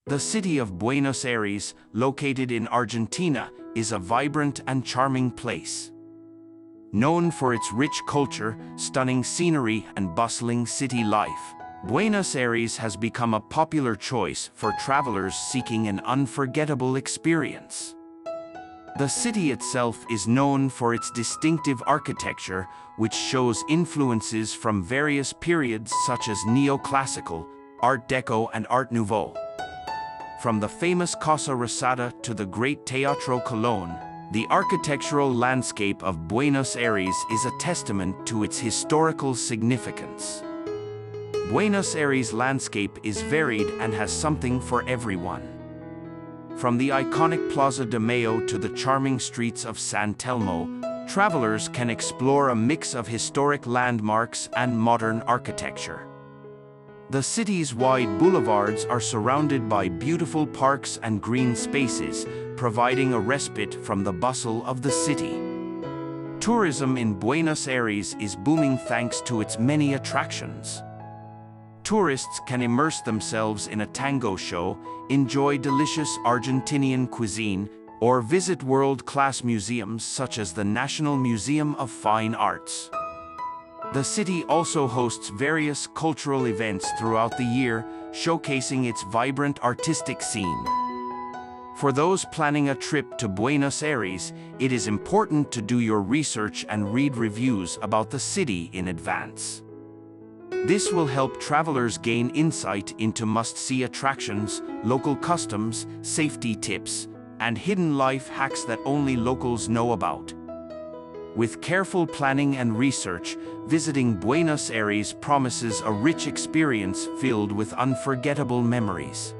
The city of Buenos Aires, located in Argentina, is a vibrant and charming place. Known for its rich culture, stunning scenery, and bustling city life, Buenos Aires has become a popular choice for travelers seeking an unforgettable experience. The city itself is known for its distinctive architecture, which shows influences from various periods such as neoclassical, art deco, and art nouveau. From the famous Casa Rosada to the great Teatro Colon, the architectural landscape of Buenos Aires is a testament to its historical significance. Buenos Aires' landscape is varied and has something for everyone. From the iconic Plaza de Mayo to the charming streets of San Telmo, travelers can explore a mix of historic landmarks and modern architecture. The city's wide boulevards are surrounded by beautiful parks and green spaces, providing a respite from the bustle of the city. Tourism in Buenos Aires is booming thanks to its many attractions. Tourists can immerse themselves in a tango show, enjoy delicious Argentinian cuisine, or visit world-class museums such as the National Museum of Fine Arts. The city also hosts various cultural events throughout the year, showcasing its vibrant artistic scene. For those planning a trip to Buenos Aires, it is important to do your research and read reviews about the city in advance. This will help travelers gain insight into must-see attractions, local customs, safety tips, and hidden life hacks that only locals know about. With careful planning and research, visiting Buenos Aires promises a rich experience filled with unforgettable memories.